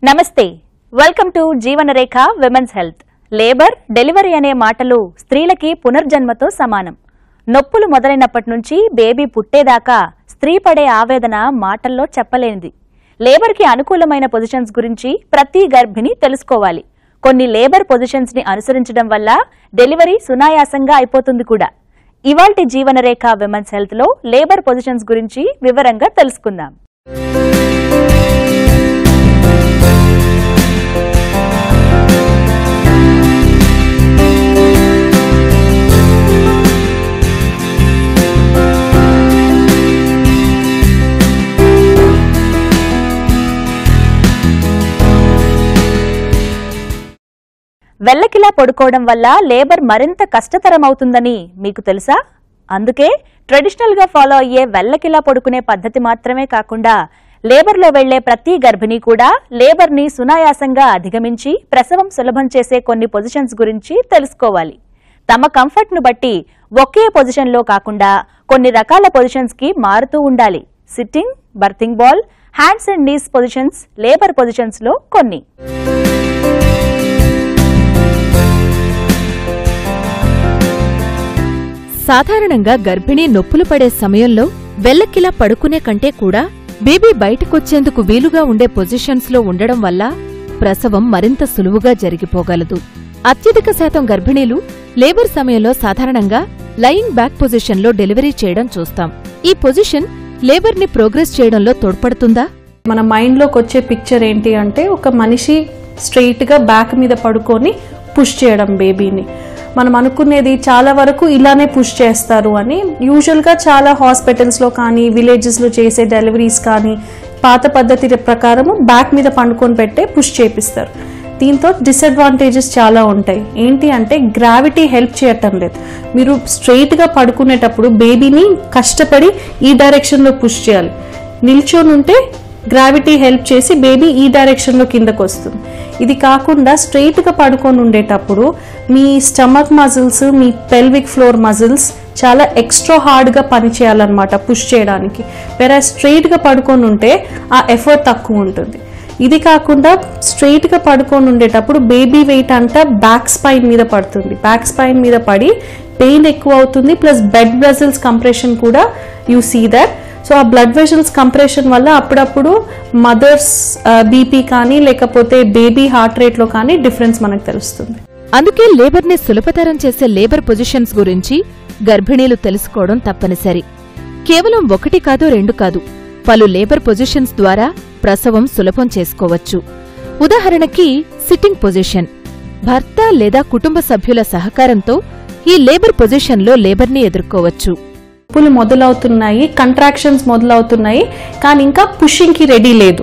నమస్తే welcome to జీవనరేఖ women's health. Labour delivery అనే మాటలు స్త్రీలకి పునర్జన్మతో సమానం. నొప్పులు మొదలైనప్పటి నుంచి బేబీ పుట్టేదాకా స్త్రీ పడే ఆవేదన మాటల్లో చెప్పలేనిది. లేబర్కి అనుకూలమైన పొజిషన్స్ గురించి ప్రతి గర్భిణి తెలుసుకోవాలి. కొన్ని లేబర్ పొజిషన్స్ ని అనుసరించడం వల్ల డెలివరీ సునాయాసంగా అయిపోతుంది కూడా. ఇవాల్టి జీవనరేఖ విమెన్స్ హెల్త్ లో లేబర్ పొజిషన్స్ గురించి వివరంగా తెలుసుకుందాం. వెల్లకిలా పడుకోవడం వల్ల లేబర్ మరింత కష్టతరమవుతుందని మీకు తెలుసా? అందుకే ట్రెడిషనల్ గా ఫాలో అయ్యే వెల్లకిలా పడుకునే పద్ధతి మాత్రమే కాకుండా లేబర్లో వెళ్లే ప్రతి గర్భిణి కూడా లేబర్ ని సునాయాసంగా అధిగమించి ప్రసవం సులభం చేసే కొన్ని పొజిషన్స్ గురించి తెలుసుకోవాలి. తమ కంఫర్ట్ ను బట్టి ఒకే పొజిషన్ లో కాకుండా కొన్ని రకాల పొజిషన్స్ కి మారుతూ ఉండాలి. Sitting, birthing ball, hands and knees positions labour positions లో కొన్ని. సాధారణంగా గర్భిణీ నొప్పులు పడే సమయంలో వెల్లకిలా పడుకునే కంటే కూడా బేబీ బయటకొచ్చేందుకు వీలుగా ఉండే పొజిషన్స్ లో ఉండడం వల్ల ప్రసవం మరింత సులువుగా జరిగిపోగలదు. అత్యధిక శాతం గర్భిణీలు లేబర్ సమయంలో సాధారణంగా లయింగ్ బ్యాక్ పొజిషన్ లో డెలివరీ చేయడం చూస్తాం. ఈ పొజిషన్ లేబర్ ని ప్రోగ్రెస్ చేయడంలో తోడ్పడుతుందా? మన మైండ్ లోకి వచ్చే పిక్చర్ ఏంటి అంటే, ఒక మనిషి స్ట్రెయిట్ గా బ్యాక్ మీద పడుకొని పుష్ చేయడం బేబీని. మనం అనుకునేది చాలా వరకు ఇలానే పుష్ చేస్తారు అని. యూజువల్గా చాలా హాస్పిటల్స్లో కానీ విలేజెస్లో చేసే డెలివరీస్ కానీ పాత పద్ధతి ప్రకారము బ్యాక్ మీద పండుకొని పెట్టే పుష్ చేపిస్తారు. దీంతో డిసడ్వాంటేజెస్ చాలా ఉంటాయి. ఏంటి అంటే, గ్రావిటీ హెల్ప్ చేయటం లేదు. మీరు స్ట్రెయిట్గా పడుకునేటప్పుడు బేబీని కష్టపడి ఈ డైరెక్షన్లో పుష్ చేయాలి. నిల్చొని ఉంటే గ్రావిటీ హెల్ప్ చేసి బేబీ ఈ డైరెక్షన్లో కిందకు వస్తుంది. ఇది కాకుండా స్ట్రెయిట్గా పడుకొని ఉండేటప్పుడు మీ స్టమక్ మజిల్స్, మీ పెల్విక్ ఫ్లోర్ మజిల్స్ చాలా ఎక్స్ట్రా హార్డ్గా పనిచేయాలన్నమాట పుష్ చేయడానికి. వేరే స్ట్రెయిట్గా పడుకొని ఉంటే ఆ ఎఫర్ట్ తక్కువ ఉంటుంది. ఇది కాకుండా స్ట్రెయిట్గా పడుకొని ఉండేటప్పుడు బేబీ వెయిట్ అంతా బ్యాక్ స్పైన్ మీద పడుతుంది. బ్యాక్ స్పైన్ మీద పడి పెయిన్ ఎక్కువ అవుతుంది. ప్లస్ బెడ్ వెసల్స్ కంప్రెషన్ కూడా యూ సీ దట్. సో ఆ బ్లడ్ వెసల్స్ కంప్రెషన్ వల్ల అప్పుడప్పుడు మదర్స్ బీపీ కానీ లేకపోతే బేబీ హార్ట్ రేట్లో కానీ డిఫరెన్స్ మనకు తెలుస్తుంది. అందుకే లేబర్ ని సులభతరం చేసే లేబర్ పొజిషన్స్ గురించి గర్భిణీలు తెలుసుకోవడం తప్పనిసరి. కేవలం ఒకటి కాదు, రెండు కాదు, పలు లేబర్ పొజిషన్స్ ద్వారా ప్రసవం సులభం చేసుకోవచ్చు. ఉదాహరణకి సిట్టింగ్ పొజిషన్. భర్త లేదా కుటుంబ సభ్యుల సహకారంతో ఈ లేబర్ పొజిషన్లో లేబర్ని ఎదుర్కోవచ్చు. నొప్పులు మొదలవుతున్నాయి, కంట్రాక్షన్స్ మొదలవుతున్నాయి, కానీ ఇంకా పుషింగ్కి రెడీ లేదు.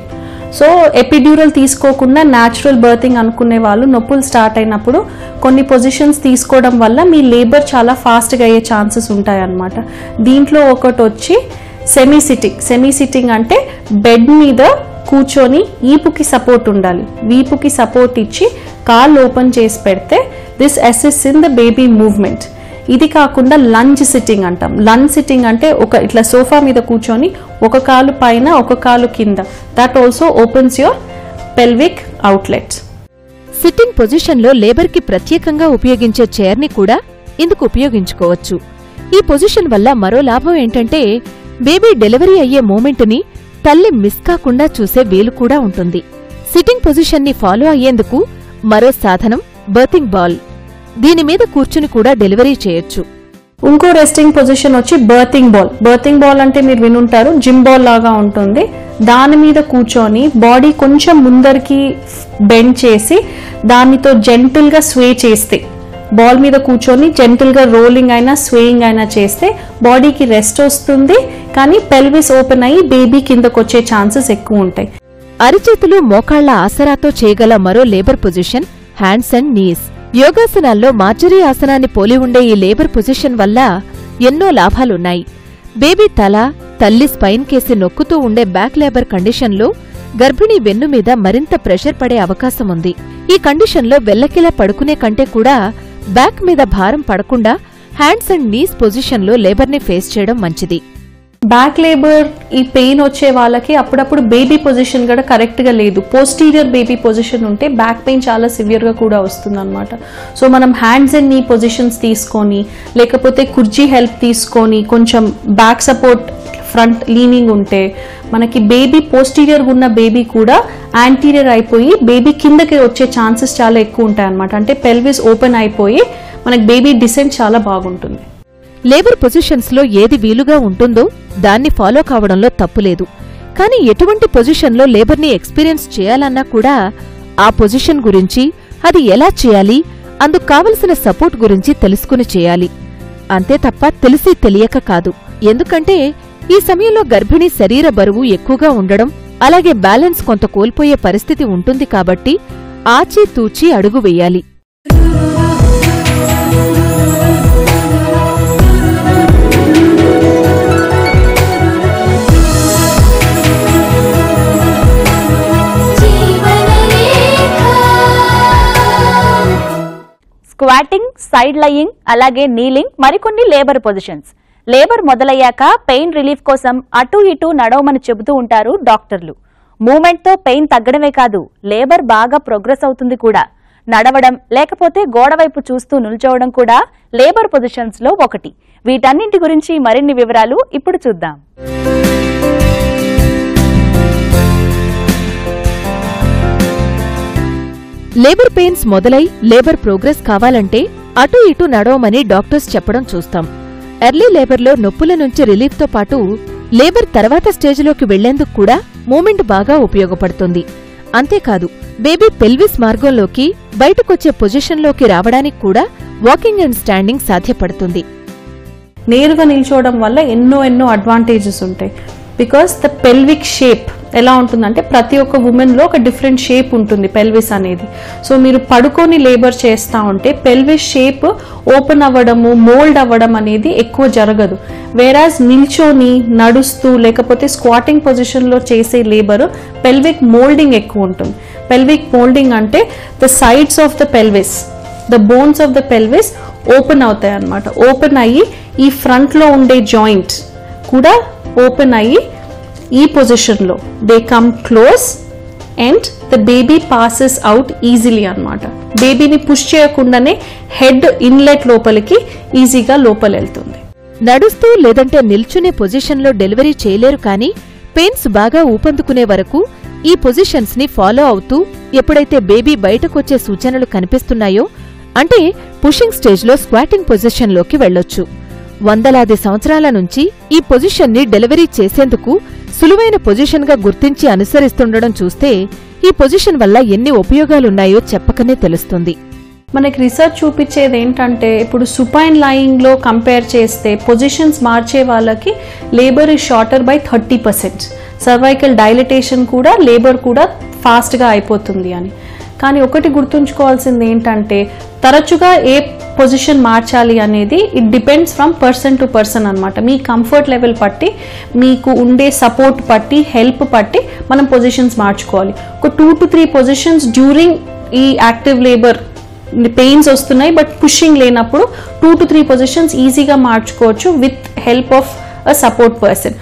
సో ఎపిడ్యూరల్ తీసుకోకుండా న్యాచురల్ బర్తింగ్ అనుకునే వాళ్ళు నొప్పులు స్టార్ట్ అయినప్పుడు కొన్ని పొజిషన్స్ తీసుకోవడం వల్ల మీ లేబర్ చాలా ఫాస్ట్గా అయ్యే ఛాన్సెస్ ఉంటాయన్నమాట. దీంట్లో ఒకటి వచ్చి సెమీ సిట్టింగ్. సెమీ సిట్టింగ్ అంటే బెడ్ మీద కూర్చొని ఈపుకి సపోర్ట్ ఉండాలి. వీపుకి సపోర్ట్ ఇచ్చి కాళ్ళు ఓపెన్ చేసి పెడితే this assists in the baby movement. ఇది కాకుండా లంజ్ సిట్టింగ్ అంటాం. లంజ్ సిట్టింగ్ అంటే ఇట్లా సోఫా మీద కూర్చొని ఒక కాలు పైన ఒక కాలు కింద. That also opens your pelvic outlets. Sitting పొజిషన్లో లేబర్కి ప్రత్యేకంగా ఉపయోగించే చైర్ని కూడా ఇందుకు ఉపయోగించుకోవచ్చు. ఈ పొజిషన్ వల్ల మరో లాభం ఏంటంటే, బేబీ డెలివరీ అయ్యే మూమెంట్ని తల్లి మిస్ కాకుండా చూసే వీలు కూడా ఉంటుంది. సిట్టింగ్ పొజిషన్ని ఫాలో అయ్యేందుకు మరో సాధనం బర్తింగ్ బాల్. దీని మీద కూర్చుని కూడా డెలివరీ చేయొచ్చు. ఇంకో రెస్టింగ్ పొజిషన్ వచ్చి బర్తింగ్ బాల్. బర్తింగ్ బాల్ అంటే మీరు వినుంటారు, జిమ్ బాల్ లాగా ఉంటుంది. దాని మీద కూర్చొని బాడీ కొంచెం ముందరికి బెండ్ చేసి దానితో జెంటిల్ గా స్వే చేస్తే, బాల్ మీద కూర్చొని జెంటిల్ గా రోలింగ్ అయినా స్వేయింగ్ అయినా చేస్తే బాడీకి రెస్ట్ వస్తుంది, కానీ పెల్విస్ ఓపెన్ అయ్యి బేబీ కిందకు వచ్చే ఛాన్సెస్ ఎక్కువ ఉంటాయి. అరిచేతులు మోకాళ్ల ఆసరాతో చేయగల మరో labour position hands and knees. యోగాసనాల్లో మార్జరీ ఆసనాన్ని పోలి ఉండే ఈ లేబర్ పొజిషన్ వల్ల ఎన్నో లాభాలున్నాయి. బేబీ తల, తల్లి స్పైన్ కేసి నొక్కుతూ ఉండే బ్యాక్ లేబర్ కండిషన్లో గర్భిణీ వెన్ను మీద మరింత ప్రెషర్ పడే అవకాశం ఉంది. ఈ కండిషన్లో వెల్లకిలా పడుకునే కంటే కూడా బ్యాక్ మీద భారం పడకుండా హ్యాండ్స్ అండ్ నీస్ పొజిషన్లో లేబర్ని ఫేస్ చేయడం మంచిది. బ్యాక్ లేబర్ ఈ పెయిన్ వచ్చే వాళ్ళకి అప్పుడప్పుడు బేబీ పొజిషన్ కూడా కరెక్ట్గా లేదు, పోస్టీరియర్ బేబీ పొజిషన్ ఉంటే బ్యాక్ పెయిన్ చాలా సివియర్గా కూడా వస్తుంది అనమాట. సో మనం హ్యాండ్స్ అండ్ నీ పొజిషన్స్ తీసుకొని లేకపోతే కుర్చీ హెల్ప్ తీసుకొని కొంచెం బ్యాక్ సపోర్ట్ ఫ్రంట్ లీనింగ్ ఉంటే మనకి బేబీ పోస్టీరియర్గా ఉన్న బేబీ కూడా యాంటీరియర్ అయిపోయి బేబీ కిందకి వచ్చే ఛాన్సెస్ చాలా ఎక్కువ ఉంటాయి అనమాట. అంటే పెల్విస్ ఓపెన్ అయిపోయి మనకి బేబీ డిసెంట్ చాలా బాగుంటుంది. లేబర్ పొజిషన్స్ లో ఏది వీలుగా ఉంటుందో దాన్ని ఫాలో కావడంలో తప్పులేదు. కానీ ఎటువంటి పొజిషన్లో లేబర్ని ఎక్స్పీరియన్స్ చేయాలన్నా కూడా ఆ పొజిషన్ గురించి, అది ఎలా చేయాలి, అందుకు కావలసిన సపోర్ట్ గురించి తెలుసుకుని చేయాలి. అంతే తప్ప తెలిసి తెలియక కాదు. ఎందుకంటే ఈ సమయంలో గర్భిణీ శరీర బరువు ఎక్కువగా ఉండడం, అలాగే బ్యాలెన్స్ కొంత కోల్పోయే పరిస్థితి ఉంటుంది కాబట్టి ఆచితూచి అడుగు వెయ్యాలి. స్క్వాటింగ్, సైడ్ లయింగ్, అలాగే నీలింగ్ మరికొన్ని లేబర్ పొజిషన్స్. లేబర్ మొదలయ్యాక పెయిన్ రిలీఫ్ కోసం అటూ ఇటూ నడవమని చెబుతూ ఉంటారు డాక్టర్లు. మూమెంట్తో పెయిన్ తగ్గడమే కాదు, లేబర్ బాగా ప్రోగ్రెస్ అవుతుంది కూడా. నడవడం లేకపోతే గోడవైపు చూస్తూ నిల్చోవడం కూడా లేబర్ పొజిషన్స్ లో ఒకటి. వీటన్నింటి గురించి మరిన్ని వివరాలు ఇప్పుడు చూద్దాం. లేబర్ పెయిన్స్ మొదలై లేబర్ ప్రోగ్రెస్ కావాలంటే అటూ ఇటూ నడవమని డాక్టర్స్ చెప్పడం చూస్తాం. ఎర్లీ లేబర్లో నొప్పుల నుంచి రిలీఫ్తో పాటు లేబర్ తర్వాత స్టేజ్లోకి వెళ్లేందుకు కూడా మూమెంట్ బాగా ఉపయోగపడుతుంది. అంతేకాదు, బేబీ పెల్విస్ మార్గంలోకి బయటకొచ్చే పొజిషన్లోకి రావడానికి కూడా వాకింగ్ అండ్ స్టాండింగ్ సాధ్యపడుతుంది. నేరుగా నిల్చోవడం వల్ల ఎన్నో అడ్వాంటేజెస్ ఉంటాయి. బికాస్ ద పెల్విక్ షేప్ ఎలా ఉంటుందంటే ప్రతి ఒక్క ఉమెన్లో ఒక డిఫరెంట్ షేప్ ఉంటుంది పెల్విస్ అనేది. సో మీరు పడుకొని లేబర్ చేస్తూ ఉంటే పెల్విస్ షేప్ ఓపెన్ అవ్వడము, మోల్డ్ అవ్వడం అనేది ఎక్కువ జరగదు. వేరాజ్ నిల్చొని నడుస్తూ లేకపోతే స్క్వాటింగ్ పొజిషన్లో చేసే లేబర్ పెల్విక్ మోల్డింగ్ ఎక్కువ ఉంటుంది. పెల్విక్ మోల్డింగ్ అంటే the sides of the pelvis, the bones of the pelvis open అవుతాయి అన్నమాట. ఓపెన్ అయ్యి ఈ ఫ్రంట్లో ఉండే జాయింట్స్ కూడా ఓపెన్ అయ్యి ఈ పొజిషన్లో they come close and the baby passes out easily అన్నమాట. బేబీని పుష్ చేయకుండానే హెడ్ ఇన్లెట్ లోపలికి ఈజీగా లోపల వెళ్తుంది. నడుస్తూ లేదంటే నిల్చునే పొజిషన్లో డెలివరీ చేయలేరు, కానీ పెయిన్స్ బాగా ఊపందుకునే వరకు ఈ పొజిషన్స్ ని ఫాలో అవుతూ ఎప్పుడైతే బేబీ బయటకొచ్చే సూచనలు కనిపిస్తున్నాయో అంటే పుషింగ్ స్టేజ్లో స్క్వాటింగ్ పొజిషన్లోకి వెళ్లొచ్చు. వందలాది సంవత్సరాల నుంచి ఈ పొజిషన్ని డెలివరీ చేసేందుకు సులువైన పొజిషన్గా గుర్తించి అనుసరిస్తుండడం చూస్తే ఈ పొజిషన్ వల్ల ఎన్ని ఉపయోగాలున్నాయో చెప్పకనే తెలుస్తుంది. మనకి రీసెర్చ్ చూపించేది ఏంటంటే ఇప్పుడు సుపైన్ లయింగ్ లో కంపేర్ చేస్తే పొజిషన్స్ మార్చే వాళ్ళకి labour is shorter by 30%. Cervical dilatation కూడా లేబర్ కూడా ఫాస్ట్గా అయిపోతుంది అని. కానీ ఒకటి గుర్తుంచుకోవాల్సింది ఏంటంటే తరచుగా ఏ పొజిషన్ మార్చాలి అనేది it depends from person to person అనమాట. మీ కంఫర్ట్ లెవెల్ బట్టి, మీకు ఉండే సపోర్ట్ బట్టి, హెల్ప్ బట్టి మనం పొజిషన్స్ మార్చుకోవాలి. ఒక 2 to 3 పొజిషన్స్ డ్యూరింగ్ ఈ యాక్టివ్ లేబర్ పెయిన్స్ వస్తున్నాయి బట్ పుషింగ్ లేనప్పుడు 2 to 3 పొజిషన్స్ ఈజీగా మార్చుకోవచ్చు with help of a support person.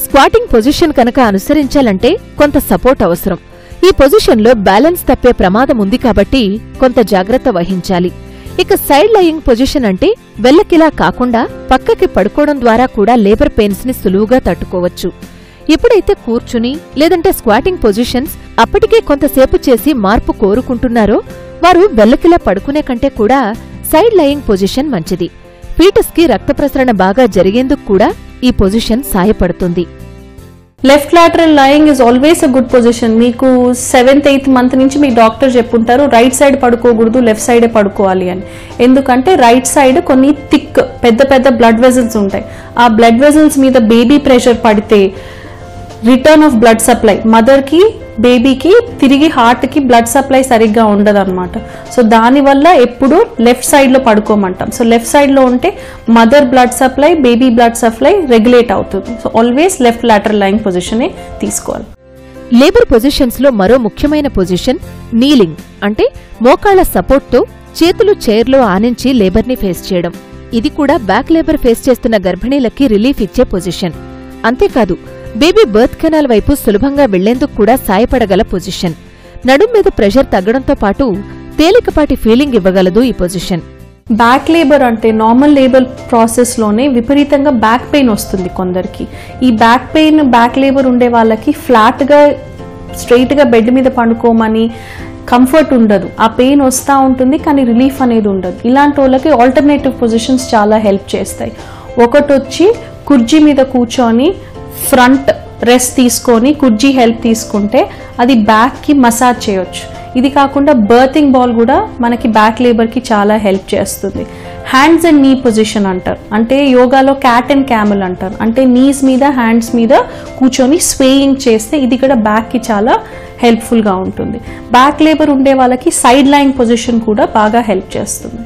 Squatting position కనుక అనుసరించాలంటే కొంత సపోర్ట్ అవసరం. ఈ పొజిషన్లో బ్యాలెన్స్ తప్పే ప్రమాదం ఉంది కాబట్టి కొంత జాగ్రత్త వహించాలి. ఇక సైడ్ లయింగ్ పొజిషన్ అంటే వెల్లకిలా కాకుండా పక్కకి పడుకోవడం ద్వారా కూడా లేబర్ పెయిన్స్ ని సులువుగా తట్టుకోవచ్చు. ఎప్పుడైతే కూర్చుని లేదంటే స్క్వాటింగ్ పొజిషన్స్ అప్పటికే కొంతసేపు చేసి మార్పు కోరుకుంటున్నారో వారు వెల్లకిలా పడుకునే కంటే కూడా సైడ్ లయింగ్ పొజిషన్ మంచిది. ఫీటస్ కి రక్త ప్రసరణ బాగా జరిగేందుకు కూడా ఈ పొజిషన్ సాయపడుతుంది. Left lateral lying is always a good position. మీకు 7th 8th మంత్ నుంచి మీకు డాక్టర్ చెప్పుంటారు రైట్ సైడ్ పడుకోకూడదు, లెఫ్ట్ సైడే పడుకోవాలి అని. ఎందుకంటే రైట్ సైడ్ కొన్ని థిక్ పెద్ద బ్లడ్ వెజల్స్ ఉంటాయి. ఆ బ్లడ్ వెజల్స్ మీద బేబీ ప్రెషర్ పడితే రిటర్న్ ఆఫ్ బ్లడ్ సప్లై, మదర్కి బేబీకి తిరిగి హార్ట్కి బ్లడ్ సప్లై సరిగ్గా ఉండదు అనమాట. సో దానివల్ల ఎప్పుడు లెఫ్ట్ సైడ్లో పడుకోమంటాం. సో లెఫ్ట్ సైడ్లో ఉంటే mother blood supply, baby blood supply regulate అవుతుంది. So always left lateral lying పొజిషనే తీసుకోవాలి. లేబర్ పొజిషన్స్ లో మరో ముఖ్యమైన పొజిషన్ నీలింగ్ అంటే మోకాళ్ల సపోర్ట్తో చేతులు చైర్లో ఆనించి లేబర్ని ఫేస్ చేయడం. ఇది కూడా బ్యాక్ లేబర్ ఫేస్ చేస్తున్న గర్భిణీలకి రిలీఫ్ ఇచ్చే పొజిషన్. అంతేకాదు బేబీ బర్త్ కెనాల్ వైపు సులభంగా వెళ్లేందుకు కూడా సాయపడగల పొజిషన్. నడుం మీద ప్రెషర్ తగ్గడంతో పాటు తేలికపాటి ఫీలింగ్ ఇవ్వగలదు ఈ పొజిషన్. బ్యాక్ లేబర్ అంటే నార్మల్ లేబర్ ప్రాసెస్లోనే విపరీతంగా బ్యాక్ పెయిన్ వస్తుంది కొందరికి. ఈ బ్యాక్ లేబర్ ఉండే వాళ్ళకి ఫ్లాట్గా స్ట్రైట్గా బెడ్ మీద పండుకోమని కంఫర్ట్ ఉండదు. ఆ పెయిన్ వస్తూ ఉంటుంది కానీ రిలీఫ్ అనేది ఉండదు. ఇలాంటి వాళ్ళకి ఆల్టర్నేటివ్ పొజిషన్స్ చాలా హెల్ప్ చేస్తాయి. ఒకటి వచ్చి కుర్చీ మీద కూర్చొని ఫ్రంట్ రెస్ట్ తీసుకొని కుర్చీ హెల్ప్ తీసుకుంటే అది బ్యాక్కి మసాజ్ చేయొచ్చు. ఇది కాకుండా బర్తింగ్ బాల్ కూడా మనకి బ్యాక్ లేబర్కి చాలా హెల్ప్ చేస్తుంది. హ్యాండ్స్ అండ్ నీ పొజిషన్ అంటారు, అంటే యోగాలో క్యాట్ అండ్ క్యామెల్ అంటారు, అంటే నీస్ మీద హ్యాండ్స్ మీద కూర్చొని స్వేయింగ్ చేస్తే ఇది కూడా బ్యాక్కి చాలా హెల్ప్ఫుల్గా ఉంటుంది. బ్యాక్ లేబర్ ఉండే వాళ్ళకి సైడ్ లైన్ పొజిషన్ కూడా బాగా హెల్ప్ చేస్తుంది.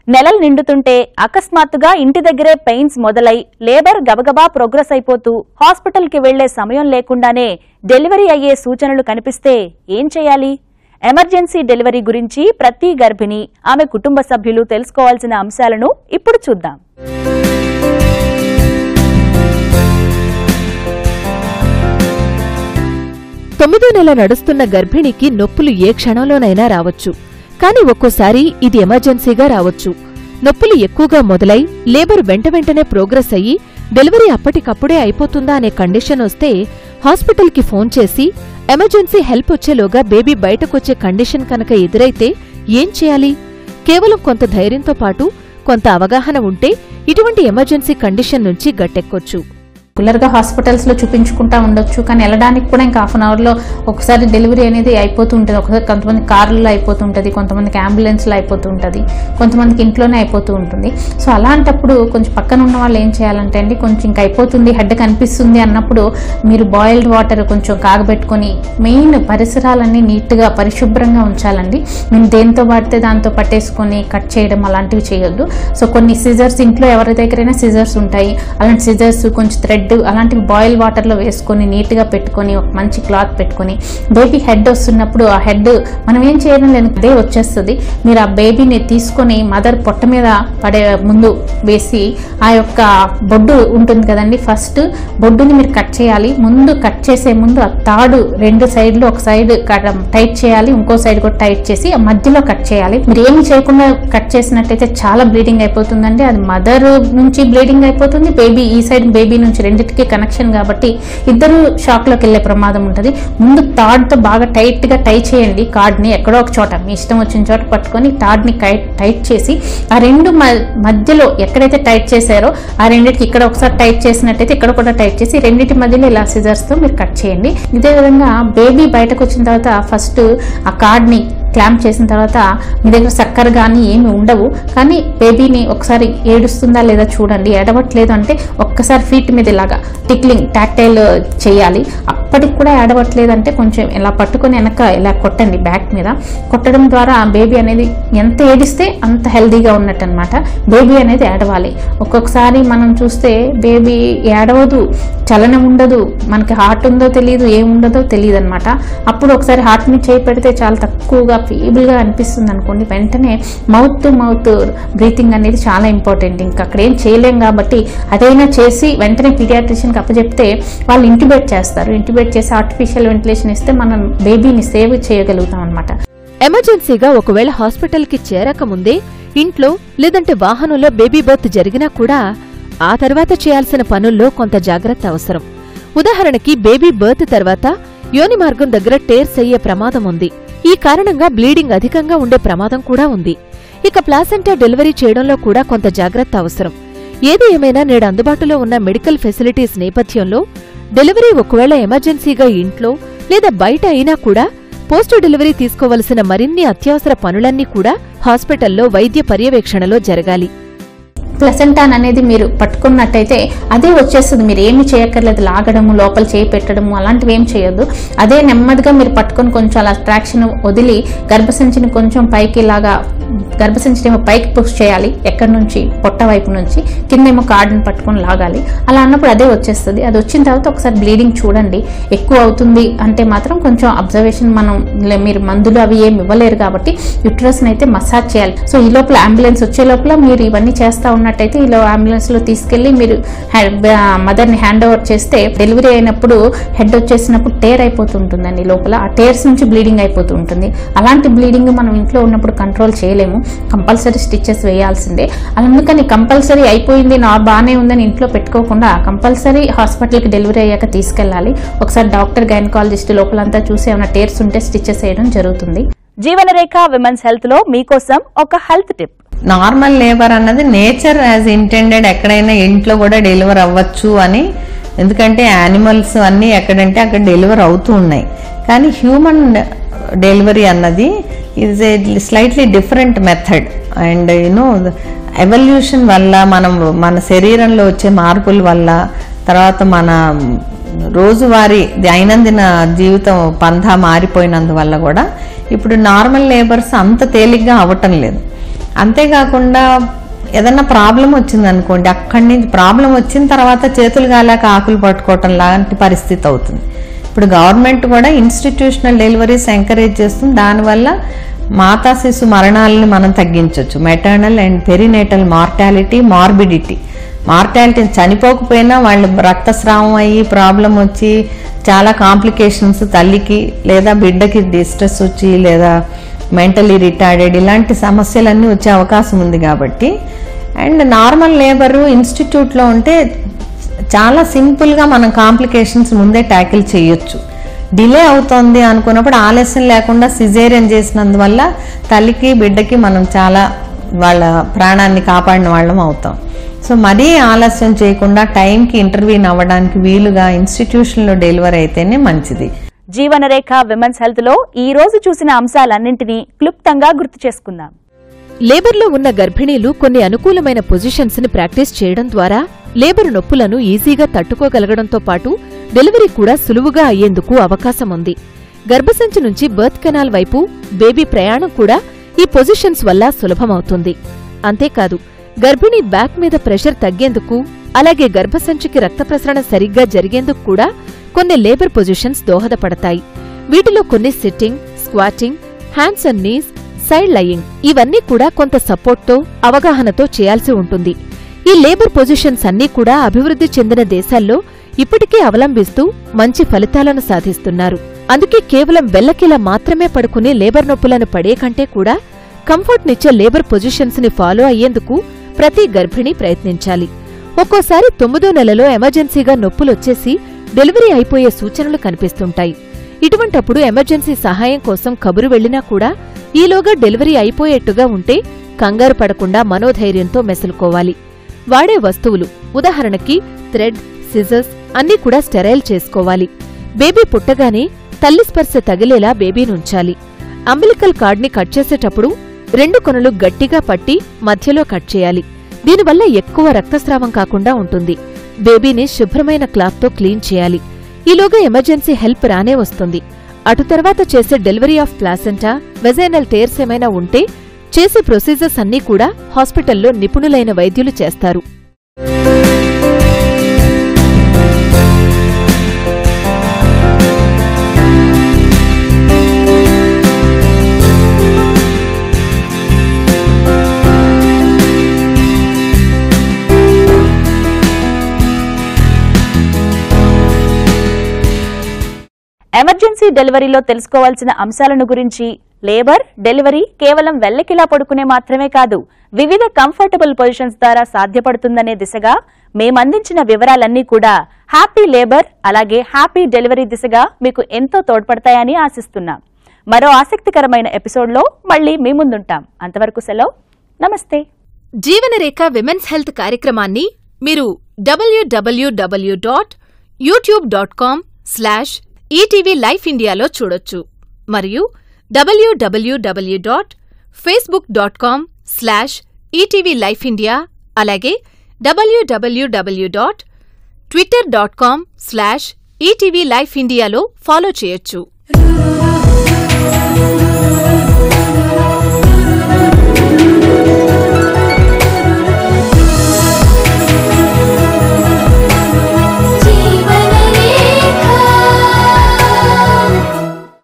నెలలు నిండుతుంటే అకస్మాత్తుగా ఇంటి దగ్గరే పెయిన్స్ మొదలై లేబర్ గబగబా ప్రోగ్రెస్ అయిపోతూ హాస్పిటల్కి వెళ్లే సమయం లేకుండానే డెలివరీ అయ్యే సూచనలు కనిపిస్తే ఏం చేయాలి? ఎమర్జెన్సీ డెలివరీ గురించి ప్రతి గర్భిణి, ఆమె కుటుంబ సభ్యులు తెలుసుకోవాల్సిన అంశాలను ఇప్పుడు చూద్దాం. తొమ్మిదో నెల నడుస్తున్న గర్భిణికి నొప్పులు ఏ క్షణంలోనైనా రావచ్చు. కానీ ఒక్కోసారి ఇది ఎమర్జెన్సీగా రావచ్చు. నొప్పులు ఎక్కువగా మొదలై లేబర్ వెంటనే ప్రోగ్రెస్ అయ్యి డెలివరీ అప్పటికప్పుడే అయిపోతుందా అనే కండిషన్ వస్తే హాస్పిటల్కి ఫోన్ చేసి ఎమర్జెన్సీ హెల్ప్ వచ్చేలోగా బేబీ బయటకొచ్చే కండిషన్ కనుక ఎదురైతే ఏం చేయాలి? కేవలం కొంత ధైర్యంతో పాటు కొంత అవగాహన ఉంటే ఇటువంటి ఎమర్జెన్సీ కండిషన్ నుంచి గట్టెక్కొచ్చు. రెగ్యులర్గా హాస్పిటల్స్లో చూపించుకుంటా ఉండొచ్చు, కానీ వెళ్ళడానికి కూడా ఇంకా హాఫ్ అన్ అవర్లో ఒకసారి డెలివరీ అనేది అయిపోతూ ఉంటుంది. ఒకసారి కొంతమంది కార్లలో అయిపోతుంటుంది, కొంతమందికి అంబులెన్స్లో అయిపోతుంటుంది, కొంతమందికి ఇంట్లోనే అయిపోతూ ఉంటుంది. సో అలాంటప్పుడు కొంచెం పక్కన ఉన్న వాళ్ళు ఏం చేయాలంటే అండి, కొంచెం ఇంకా అయిపోతుంది, హెడ్ కనిపిస్తుంది అన్నప్పుడు మీరు బాయిల్డ్ వాటర్ కొంచెం కాగబెట్టుకొని మెయిన్ పరిసరాలన్నీ నీట్గా పరిశుభ్రంగా ఉంచాలండి. మేము దేంతో పడితే దాంతో పట్టేసుకొని కట్ చేయడం అలాంటివి చేయొద్దు. సో కొన్ని సిజర్స్, ఇంట్లో ఎవరి దగ్గరైనా సిజర్స్ ఉంటాయి, అలాంటి సిజర్స్ కొంచెం థ్రెడ్ అలాంటివి బాయిల్ వాటర్లో వేసుకొని నీట్గా పెట్టుకొని ఒక మంచి క్లాత్ పెట్టుకొని బేబీ హెడ్ వస్తున్నప్పుడు ఆ హెడ్ మనం ఏం చేయడం లేదు, అదే వచ్చేస్తుంది. మీరు ఆ బేబీని తీసుకొని మదర్ పొట్ట మీద పడే ముందు వేసి ఆ యొక్క బొడ్డు ఉంటుంది కదండి, ఫస్ట్ బొడ్డుని మీరు కట్ చేయాలి. ముందు కట్ చేసే ముందు ఆ తాడు రెండు సైడ్లు, ఒక సైడ్ టైట్ చేయాలి, ఇంకో సైడ్ కూడా టైట్ చేసి ఆ మధ్యలో కట్ చేయాలి. మీరు ఏమి చేయకుండా కట్ చేసినట్టయితే చాలా బ్లీడింగ్ అయిపోతుందండి. అది మదర్ నుంచి బ్లీడింగ్ అయిపోతుంది, బేబీ ఈ సైడ్ బేబీ నుంచి రెండింటికి కనెక్షన్ కాబట్టి ఇద్దరు షాక్ లోకి వెళ్లే ప్రమాదం ఉంటుంది. ముందు తాడ్ తో బాగా టైట్ గా టై చేయండి. కార్డ్ ని ఎక్కడో ఒక చోట మీ ఇష్టం వచ్చిన చోట పట్టుకొని తాడ్ ని టైట్ చేసి ఆ రెండు మధ్యలో ఎక్కడైతే టైట్ చేశారో ఆ రెండింటికి ఇక్కడ ఒకసారి టైట్ చేసినట్టయితే ఇక్కడ కూడా టైట్ చేసి రెండింటి మధ్యలో ఇలా సిజర్స్ తో మీరు కట్ చేయండి. ఇదే విధంగా బేబీ బయటకు వచ్చిన తర్వాత ఫస్ట్ ఆ కార్డ్ ని క్లాంప్ చేసిన తర్వాత మీ దగ్గర చక్కెర కానీ ఏమి ఉండవు, కానీ బేబీని ఒకసారి ఏడుస్తుందా లేదా చూడండి. ఏడవట్లేదు అంటే ఒక్కసారి ఫీట్ మీద ఇలాగా టిక్లింగ్ టాక్టైల్ చేయాలి. అప్పటికి కూడా ఏడవట్లేదు అంటే కొంచెం ఇలా పట్టుకొని వెనక ఇలా కొట్టండి, బ్యాక్ మీద కొట్టడం ద్వారా బేబీ అనేది ఎంత ఏడిస్తే అంత హెల్దీగా ఉన్నట్టు అనమాట. బేబీ అనేది ఏడవాలి. ఒక్కొక్కసారి మనం చూస్తే బేబీ ఏడవదు, చలనం ఉండదు, మనకి హార్ట్ ఉందో తెలియదు, ఏముండదో తెలియదు అనమాట. అప్పుడు ఒకసారి హార్ట్ మీద చేయి పెడితే చాలా తక్కువగా ఫీబుల్గా అనిపిస్తుంది అనుకోండి, వెంటనే మౌత్ టు మౌత్ బ్రీతింగ్ అనేది చాలా ఇంపార్టెంట్. ఇంకా అక్కడ ఏం చేయలేం కాబట్టి అదైనా చేసి వెంటనే పీడియాట్రిషియన్కి అప్పచెప్తే వాళ్ళు ఇంటిబేట్ చేస్తారు. ఇంటిబేట్ చేసి ఆర్టిఫిషియల్ వెంటిలేషన్ ఇస్తే మనం బేబీని సేవ్ చేయగలుగుతాం అనమాట. ఎమర్జెన్సీగా ఒకవేళ హాస్పిటల్కి చేరకముందే ఇంట్లో లేదంటే వాహనంలో బేబీ బర్త్ జరిగినా కూడా ఆ తర్వాత చేయాల్సిన పనుల్లో కొంత జాగ్రత్త అవసరం. ఉదాహరణకి బేబీ బర్త్ తర్వాత యోని మార్గం దగ్గర టేర్స్ అయ్యే ప్రమాదం ఉంది. ఈ కారణంగా బ్లీడింగ్ అధికంగా ఉండే ప్రమాదం కూడా ఉంది. ఇక ప్లాసెంటా డెలివరీ చేయడంలో కూడా కొంత జాగ్రత్త అవసరం. ఏది ఏమైనా నేడు అందుబాటులో ఉన్న మెడికల్ ఫెసిలిటీస్ నేపథ్యంలో డెలివరీ ఒకవేళ ఎమర్జెన్సీగా ఇంట్లో లేదా బయట అయినా కూడా పోస్ట్ డెలివరీ తీసుకోవలసిన మరిన్ని అత్యవసర పనులన్నీ కూడా హాస్పిటల్లో వైద్య పర్యవేక్షణలో జరగాలి. ప్లసెంటా అనేది మీరు పట్టుకున్నట్టయితే అదే వచ్చేస్తుంది. మీరు ఏమి చేయక్కర్లేదు, లాగడము, లోపల చేయి పెట్టడము అలాంటివి ఏం చేయొద్దు. అదే నెమ్మదిగా మీరు పట్టుకొని కొంచెం అలా ట్రాక్షన్ వదిలి గర్భసంచిని కొంచెం పైకి లాగా, గర్భసంచిని ఏమో పైకి పుష్ చేయాలి, ఎక్కడి నుంచి పొట్ట వైపు నుంచి, కిందేమో కార్డుని పట్టుకొని లాగాలి. అలా అన్నప్పుడు అదే వచ్చేస్తుంది. అది వచ్చిన తర్వాత ఒకసారి బ్లీడింగ్ చూడండి. ఎక్కువ అవుతుంది అంటే మాత్రం కొంచెం అబ్జర్వేషన్, మనం మీరు మందులు అవి ఏమి ఇవ్వలేరు కాబట్టి యుట్రస్ని అయితే మసాజ్ చేయాలి. సో ఈ లోపల అంబులెన్స్ వచ్చే లోపల మీరు ఇవన్నీ చేస్తూ ఉన్నట్టయితే ఇలా అంబులెన్స్లో తీసుకెళ్ళి మీరు మదర్ని హ్యాండ్ ఓవర్ చేస్తే డెలివరీ అయినప్పుడు హెడ్ వచ్చేసినప్పుడు టేర్ అయిపోతుంటుందండి లోపల. ఆ టేర్స్ నుంచి బ్లీడింగ్ అయిపోతూ ఉంటుంది. అలాంటి బ్లీడింగ్ మనం ఇంట్లో ఉన్నప్పుడు కంట్రోల్ చేయలేము, కంపల్సరీ స్టిచెస్ వేయాల్సిందే. అందుకని కంపల్సరీ అయిపోయింది బాగానే ఉందని ఇంట్లో పెట్టుకోకుండా కంపల్సరీ హాస్పిటల్కి డెలివరీ అయ్యాక తీసుకెళ్ళాలి. ఒకసారి డాక్టర్ గైనకాలజిస్ట్ లోపలంతా చూసి ఏమైనా టేర్స్ ఉంటే స్టిచెస్ వేయడం జరుగుతుంది. జీవనరేఖ విమెన్స్ హెల్త్ లో మీకోసం ఒక హెల్త్ టిప్. నార్మల్ లేబర్ అన్నది నేచర్ యాజ్ ఇంటెండెడ్, ఎక్కడైనా ఇంట్లో కూడా డెలివర్ అవ్వచ్చు అని. ఎందుకంటే యానిమల్స్ అన్నీ ఎక్కడంటే అక్కడ డెలివర్ అవుతూ ఉన్నాయి. కానీ హ్యూమన్ డెలివరీ అన్నది is a slightly different method. And evolution వల్ల మన శరీరంలో వచ్చే మార్పుల వల్ల, తర్వాత మన రోజువారీ దైనందిన జీవితం పంథా మారిపోయినందువల్ల కూడా ఇప్పుడు నార్మల్ లేబర్స్ అంత తేలిగ్గా అవ్వటం లేదు. అంతేకాకుండా ఏదన్నా ప్రాబ్లం వచ్చిందనుకోండి, అక్కడి నుంచి ప్రాబ్లం వచ్చిన తర్వాత చేతులు కాలేక ఆకులు పట్టుకోవటం లాంటి పరిస్థితి అవుతుంది. ఇప్పుడు గవర్నమెంట్ కూడా ఇన్స్టిట్యూషనల్ డెలివరీస్ ఎంకరేజ్ చేస్తుంది. దానివల్ల మాతా శిశు మరణాలను మనం తగ్గించవచ్చు. మెటర్నల్ అండ్ పెరినేటల్ మార్టాలిటీ చనిపోకపోయినా వాళ్ళు రక్తస్రావం అయ్యి ప్రాబ్లం వచ్చి చాలా కాంప్లికేషన్స్ తల్లికి లేదా బిడ్డకి డిస్ట్రెస్ వచ్చి లేదా మెంటలీ రిటార్డెడ్ ఇలాంటి సమస్యలన్నీ వచ్చే అవకాశం ఉంది. కాబట్టి అండ్ నార్మల్ లేబరు ఇన్స్టిట్యూట్లో ఉంటే చాలా సింపుల్గా మనం కాంప్లికేషన్స్ ముందే ట్యాకిల్ చేయొచ్చు. డిలే అవుతోంది అనుకున్నప్పుడు ఆలస్యం లేకుండా సిజేరియన్ చేసినందువల్ల తల్లికి బిడ్డకి మనం చాలా వాళ్ళ ప్రాణాన్ని కాపాడిన వాళ్ళం అవుతాం. సో మరీ ఆలస్యం చేయకుండా టైంకి ఇంటర్వ్యూన్ అవ్వడానికి వీలుగా ఇన్స్టిట్యూషన్లో డెలివరీ అయితేనే మంచిది. జీవనరేఖ విమెన్స్ హెల్త్ లో ఈ రోజు చూసిన అంశాలన్నింటినీ క్లుప్తంగా గుర్తు చేసుకుందాం. లేబర్లో ఉన్న గర్భిణీలు కొన్ని అనుకూలమైన పొజిషన్స్ ని ప్రాక్టీస్ చేయడం ద్వారా లేబర్ నొప్పులను ఈజీగా తట్టుకోగలగడంతో పాటు డెలివరీ కూడా సులువుగా అయ్యేందుకు అవకాశం ఉంది. గర్భసంచి నుంచి బర్త్ కెనాల్ వైపు బేబీ ప్రయాణం కూడా ఈ పొజిషన్స్ వల్ల సులభమవుతుంది. అంతేకాదు, గర్భిణీ బ్యాక్ మీద ప్రెషర్ తగ్గేందుకు, అలాగే గర్భసంచికి రక్త ప్రసరణ సరిగ్గా జరిగేందుకు కూడా కొన్ని లేబర్ పొజిషన్స్ దోహదపడతాయి. వీటిలో కొన్ని sitting, squatting, hands and knees, side lying ఇవన్నీ కూడా కొంత సపోర్ట్తో, అవగాహనతో చేయాల్సి ఉంటుంది. ఈ లేబర్ పొజిషన్స్ అన్నీ కూడా అభివృద్ధి చెందిన దేశాల్లో ఇప్పటికే అవలంబిస్తూ మంచి ఫలితాలను సాధిస్తున్నారు. అందుకే కేవలం బెల్లకిలా మాత్రమే పడుకుని లేబర్ నొప్పులను పడే కంటే కూడా కంఫర్ట్నిచ్చే లేబర్ పొజిషన్స్ ని ఫాలో అయ్యేందుకు ప్రతి గర్భిణీ ప్రయత్నించాలి. ఒక్కోసారి 9వ నెలలో ఎమర్జెన్సీగా నొప్పులొచ్చేసి డెలివరీ అయిపోయే సూచనలు కనిపిస్తుంటాయి. ఇటువంటప్పుడు ఎమర్జెన్సీ సహాయం కోసం కబురు వెళ్లినా కూడా ఈలోగా డెలివరీ అయిపోయేట్టుగా ఉంటే కంగారు పడకుండా మనోధైర్యంతో మెసులుకోవాలి. వాడే వస్తువులు, ఉదాహరణకి థ్రెడ్, సిజర్స్ అన్నీ కూడా స్టెరైల్ చేసుకోవాలి. బేబీ పుట్టగానే తల్లి స్పర్శ తగిలేలా బేబీనుంచాలి. అంబిలికల్ కార్డ్ని కట్ చేసేటప్పుడు 2 కొనలు గట్టిగా పట్టి మధ్యలో కట్ చేయాలి. దీనివల్ల ఎక్కువ రక్తస్రావం కాకుండా ఉంటుంది. బేబీని శుభ్రమైన క్లాత్తో క్లీన్ చేయాలి. ఈలోగా ఎమర్జెన్సీ హెల్ప్ రానే వస్తుంది. అటు తర్వాత చేసే delivery of placenta, vaginal tears ఏమైనా ఉంటే చేసే ప్రొసీజర్స్ అన్నీ కూడా హాస్పిటల్లో నిపుణులైన వైద్యులు చేస్తారు. ఎమర్జెన్సీ డెలివరీలో తెలుసుకోవాల్సిన అంశాలను గురించి, లేబర్, డెలివరీ కేవలం వెల్లకిలా పడుకునే మాత్రమే కాదు, వివిధ కంఫర్టబుల్ పొజిషన్స్ ద్వారా సాధ్యపడుతుందనే దిశగా మేమందించిన వివరాలన్నీ కూడా హ్యాపీ లేబర్ అలాగే హ్యాపీ డెలివరీ దిశగా మీకు ఎంతో తోడ్పడతాయని ఆశిస్తున్నాం. మరో ఆసక్తికరమైన ఎపిసోడ్లో మళ్లీ మీ ముందుంటాం. అంతవరకు సెలవు, నమస్తే. జీవనరేఖ విమెన్స్ హెల్త్ కార్యక్రమాన్ని మీరు www.youtube.com/ETV Life Indiaలో చూడొచ్చు మరియు www.facebook.com/ETV Life India అలాగే www.twitter.com/ETV Life Indiaలో ఫాలో చేయొచ్చు.